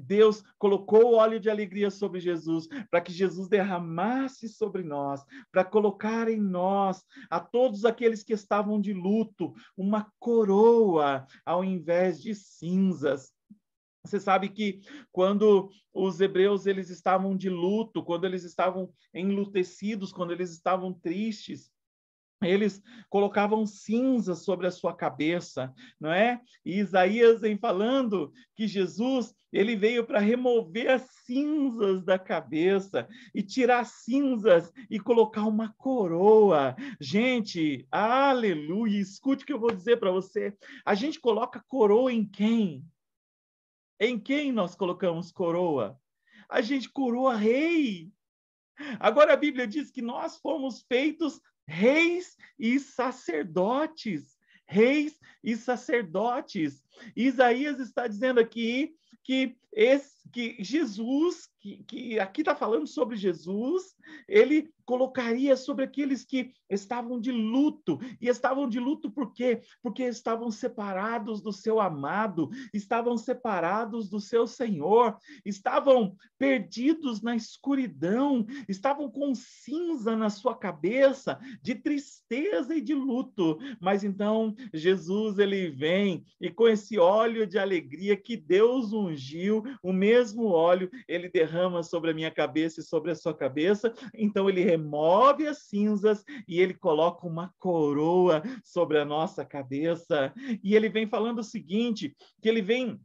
Deus colocou o óleo de alegria sobre Jesus, para que Jesus derramasse sobre nós, para colocar em nós, a todos aqueles que estavam de luto, uma coroa ao invés de cinzas. Você sabe que quando os hebreus eles estavam de luto, quando eles estavam enlutecidos, quando eles estavam tristes, eles colocavam cinzas sobre a sua cabeça, não é? E Isaías vem falando que Jesus, ele veio para remover as cinzas da cabeça e tirar cinzas e colocar uma coroa. Gente, aleluia! Escute o que eu vou dizer para você. A gente coloca coroa em quem? Em quem nós colocamos coroa? A gente coroa rei. Agora a Bíblia diz que nós fomos feitos reis e sacerdotes. Reis e sacerdotes. Isaías está dizendo aqui que Jesus, que aqui está falando sobre Jesus, ele colocaria sobre aqueles que estavam de luto. E estavam de luto por quê? Porque estavam separados do seu amado, estavam separados do seu Senhor, estavam perdidos na escuridão, estavam com cinza na sua cabeça, de tristeza e de luto. Mas então Jesus, ele vem e com esse óleo de alegria que Deus ungiu, o mesmo óleo, ele derrama sobre a minha cabeça e sobre a sua cabeça. Então ele remove as cinzas e ele coloca uma coroa sobre a nossa cabeça. E ele vem falando o seguinte, que ele vem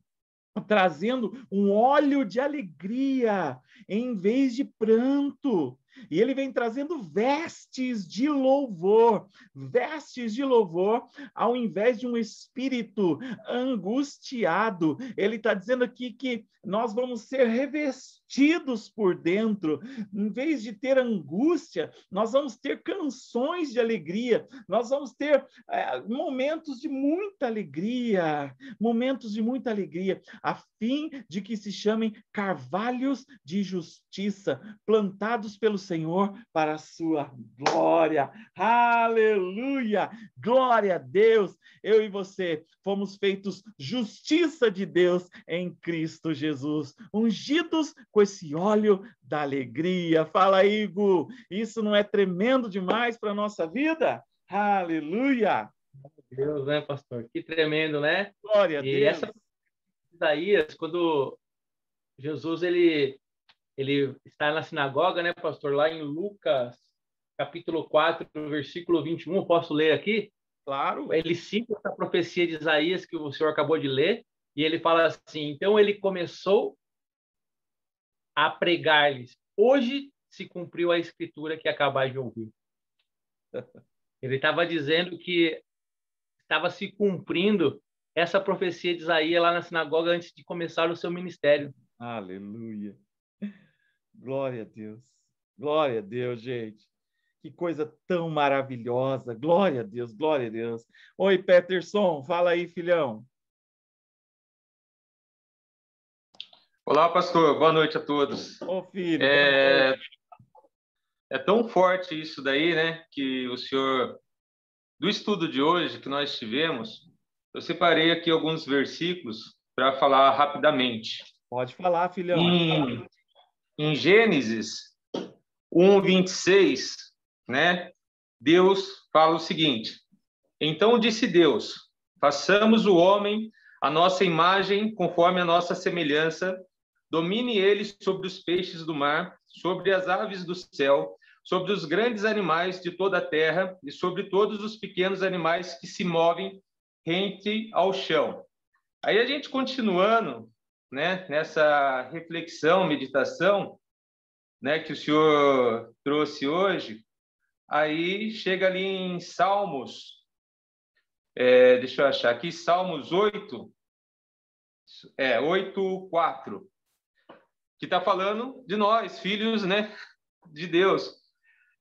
trazendo um óleo de alegria em vez de pranto. E ele vem trazendo vestes de louvor ao invés de um espírito angustiado. Ele está dizendo aqui que nós vamos ser revestidos por dentro. Em vez de ter angústia, nós vamos ter canções de alegria, nós vamos ter momentos de muita alegria, a fim de que se chamem carvalhos de justiça, plantados pelo Senhor para a sua glória. Aleluia! Glória a Deus! Eu e você fomos feitos justiça de Deus em Cristo Jesus, ungidos com esse óleo da alegria. Fala aí, Gu, isso não é tremendo demais para a nossa vida? Aleluia! Deus, né, pastor? Que tremendo, né? Glória a Deus! E essa Isaías, quando Jesus ele está na sinagoga, né, pastor? Lá em Lucas, capítulo 4, versículo 21, eu posso ler aqui? Claro. Ele cita essa profecia de Isaías que o senhor acabou de ler, e ele fala assim, então ele começou a pregar-lhes, hoje se cumpriu a escritura que acabais de ouvir. Ele estava dizendo que estava se cumprindo essa profecia de Isaías lá na sinagoga antes de começar o seu ministério. Aleluia. Glória a Deus, gente. Que coisa tão maravilhosa. Glória a Deus, glória a Deus. Oi, Peterson, fala aí, filhão. Olá, pastor. Boa noite a todos. Ô, filho. É tão forte isso daí, né? Que o senhor, do estudo de hoje que nós tivemos, eu separei aqui alguns versículos para falar rapidamente. Pode falar, filhão. Em Gênesis 1:26, né? Deus fala o seguinte: então disse Deus, façamos o homem a nossa imagem, conforme a nossa semelhança, domine ele sobre os peixes do mar, sobre as aves do céu, sobre os grandes animais de toda a terra e sobre todos os pequenos animais que se movem rente ao chão. Aí a gente continuando, né, nessa reflexão, meditação, né, que o senhor trouxe hoje, aí chega ali em Salmos, deixa eu achar aqui, Salmos 8, 8:4, que está falando de nós, filhos, né, de Deus,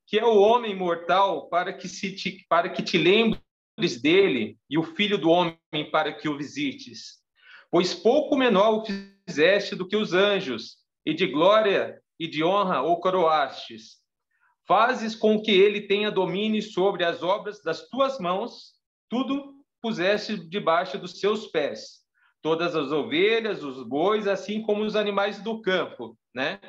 que é o homem mortal para que te lembres dele, e o filho do homem para que o visites. Pois pouco menor o fizeste do que os anjos, e de glória e de honra o coroastes. Fazes com que ele tenha domínio sobre as obras das tuas mãos, tudo puseste debaixo dos seus pés. Todas as ovelhas, os bois, assim como os animais do campo, né?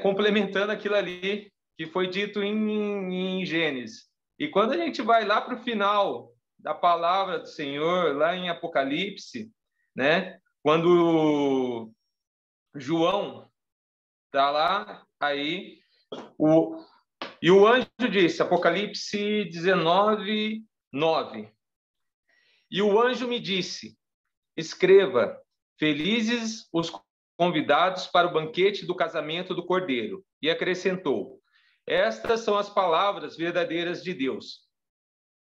Complementando aquilo ali que foi dito em Gênesis. E quando a gente vai lá para o final da palavra do Senhor, lá em Apocalipse, né? Quando João está lá, aí e o anjo disse, Apocalipse 19:9. E o anjo me disse, escreva, felizes os convidados para o banquete do casamento do Cordeiro. E acrescentou, estas são as palavras verdadeiras de Deus.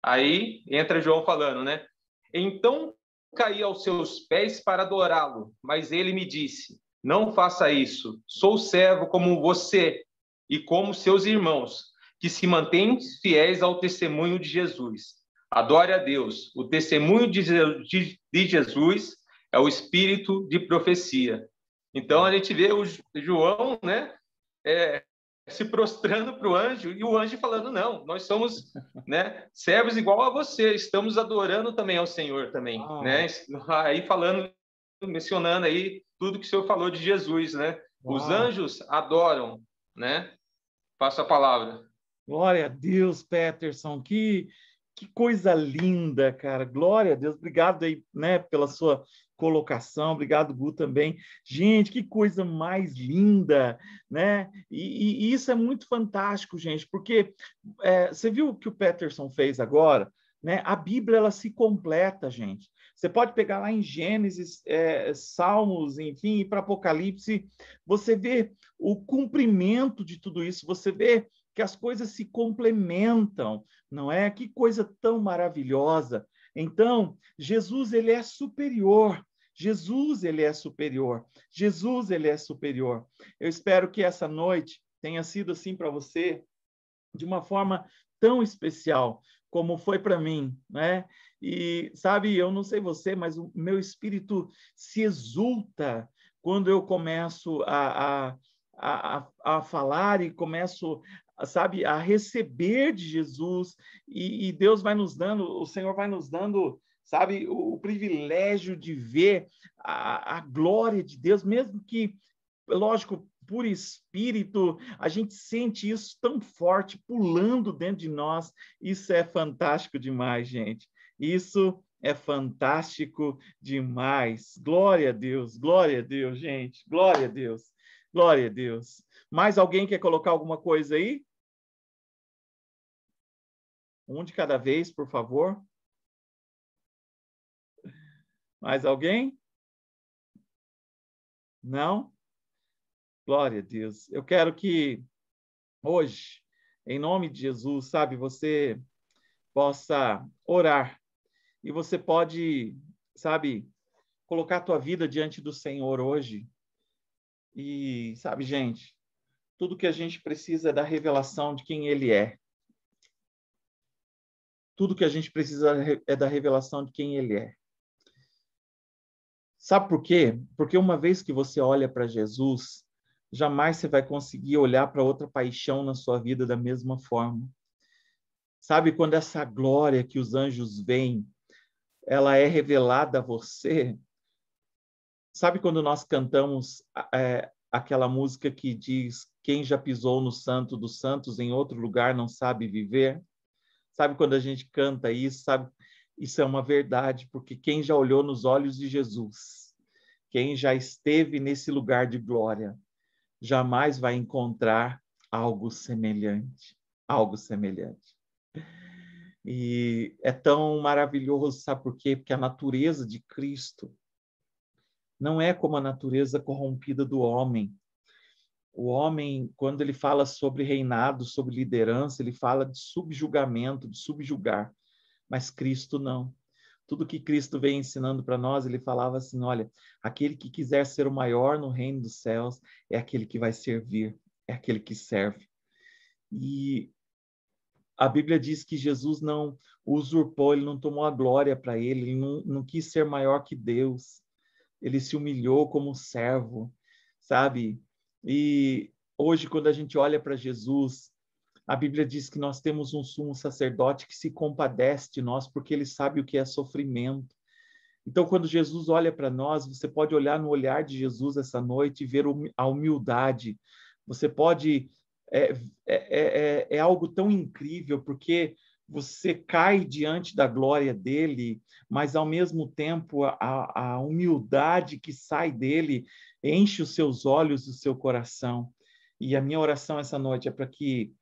Aí entra João falando, né? Então caí aos seus pés para adorá-lo, mas ele me disse, não faça isso, sou servo como você e como seus irmãos, que se mantêm fiéis ao testemunho de Jesus. Adore a Deus. O testemunho de Jesus é o espírito de profecia. Então, a gente vê o João, né, se prostrando para o anjo, e o anjo falando, não, nós somos, né, servos igual a você, estamos adorando também ao Senhor também, né? Aí falando, mencionando aí tudo que o Senhor falou de Jesus, né? Os anjos adoram, né? Passo a palavra. Glória a Deus, Peterson, que coisa linda, cara. Glória a Deus. Obrigado aí, né, pela sua colocação. Obrigado, Gu, também. Gente, que coisa mais linda, né? E isso é muito fantástico, gente, porque você viu o que o Peterson fez agora, né? A Bíblia, ela se completa, gente. Você pode pegar lá em Gênesis, Salmos, enfim, para Apocalipse, você vê o cumprimento de tudo isso, você vê que as coisas se complementam, não é? Que coisa tão maravilhosa. Então, Jesus, ele é superior. Jesus, ele é superior. Jesus, ele é superior. Eu espero que essa noite tenha sido assim para você, de uma forma tão especial como foi para mim, né? E, sabe, eu não sei você, mas o meu espírito se exulta quando eu começo a falar e começo, sabe, a receber de Jesus, e Deus vai nos dando, o Senhor vai nos dando, sabe, o privilégio de ver a glória de Deus, mesmo que, lógico, por espírito, a gente sente isso tão forte, pulando dentro de nós. Isso é fantástico demais, gente. Isso é fantástico demais. Glória a Deus, gente. Glória a Deus, glória a Deus. Mais alguém quer colocar alguma coisa aí? Um de cada vez, por favor. Mais alguém? Não? Glória a Deus. Eu quero que hoje, em nome de Jesus, sabe, você possa orar. E você pode, sabe, colocar a tua vida diante do Senhor hoje. E, sabe, gente, tudo que a gente precisa é da revelação de quem Ele é. Tudo que a gente precisa é da revelação de quem Ele é. Sabe por quê? Porque uma vez que você olha para Jesus, jamais você vai conseguir olhar para outra paixão na sua vida da mesma forma. Sabe, quando essa glória que os anjos veem, ela é revelada a você. Sabe quando nós cantamos aquela música que diz quem já pisou no Santo dos Santos em outro lugar não sabe viver? Sabe quando a gente canta isso, sabe? Isso é uma verdade, porque quem já olhou nos olhos de Jesus, quem já esteve nesse lugar de glória, jamais vai encontrar algo semelhante, algo semelhante. E é tão maravilhoso, sabe por quê? Porque a natureza de Cristo não é como a natureza corrompida do homem. O homem, quando ele fala sobre reinado, sobre liderança, ele fala de subjugamento, de subjugar. Mas Cristo não. Tudo que Cristo vem ensinando para nós, ele falava assim, olha, aquele que quiser ser o maior no reino dos céus é aquele que vai servir, é aquele que serve. E a Bíblia diz que Jesus não usurpou, ele não tomou a glória para ele, ele não quis ser maior que Deus. Ele se humilhou como servo, sabe? E hoje, quando a gente olha para Jesus, a Bíblia diz que nós temos um sumo sacerdote que se compadece de nós porque ele sabe o que é sofrimento. Então, quando Jesus olha para nós, você pode olhar no olhar de Jesus essa noite e ver a humildade. Você pode... É algo tão incrível, porque você cai diante da glória dele, mas, ao mesmo tempo, a humildade que sai dele enche os seus olhos e o seu coração. E a minha oração essa noite é para que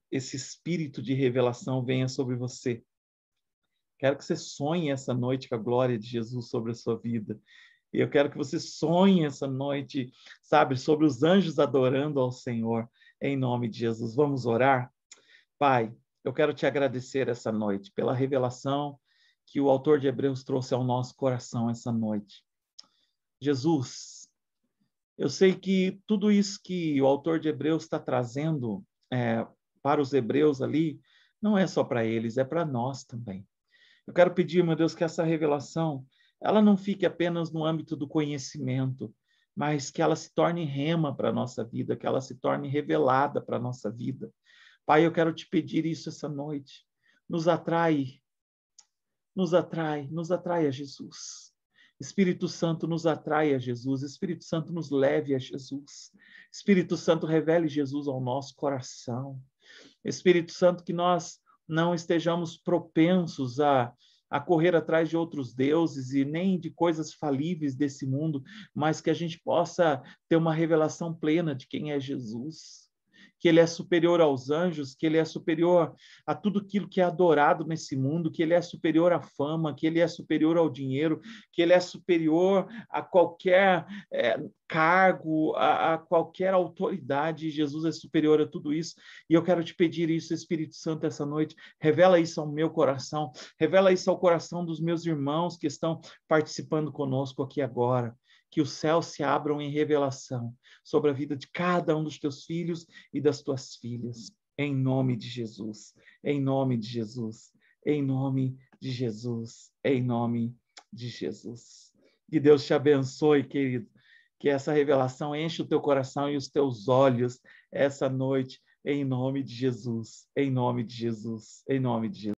esse espírito de revelação venha sobre você. Quero que você sonhe essa noite com a glória de Jesus sobre a sua vida. E eu quero que você sonhe essa noite, sabe, sobre os anjos adorando ao Senhor, em nome de Jesus. Vamos orar? Pai, eu quero te agradecer essa noite pela revelação que o autor de Hebreus trouxe ao nosso coração essa noite. Jesus, eu sei que tudo isso que o autor de Hebreus está trazendo para os hebreus ali, não é só para eles, é para nós também. Eu quero pedir, meu Deus, que essa revelação, ela não fique apenas no âmbito do conhecimento, mas que ela se torne rema para a nossa vida, que ela se torne revelada para a nossa vida. Pai, eu quero te pedir isso essa noite. Nos atrai a Jesus. Espírito Santo nos atrai a Jesus. Espírito Santo nos leve a Jesus. Espírito Santo revele Jesus ao nosso coração. Espírito Santo, que nós não estejamos propensos a correr atrás de outros deuses e nem de coisas falíveis desse mundo, mas que a gente possa ter uma revelação plena de quem é Jesus, que ele é superior aos anjos, que ele é superior a tudo aquilo que é adorado nesse mundo, que ele é superior à fama, que ele é superior ao dinheiro, que ele é superior a qualquer cargo, a qualquer autoridade. Jesus é superior a tudo isso. E eu quero te pedir isso, Espírito Santo, essa noite. Revela isso ao meu coração, revela isso ao coração dos meus irmãos que estão participando conosco aqui agora. Que os céus se abram em revelação sobre a vida de cada um dos teus filhos e das tuas filhas. Em nome de Jesus, em nome de Jesus, em nome de Jesus, em nome de Jesus. Que Deus te abençoe, querido. Que essa revelação enche o teu coração e os teus olhos essa noite, em nome de Jesus, em nome de Jesus, em nome de Jesus.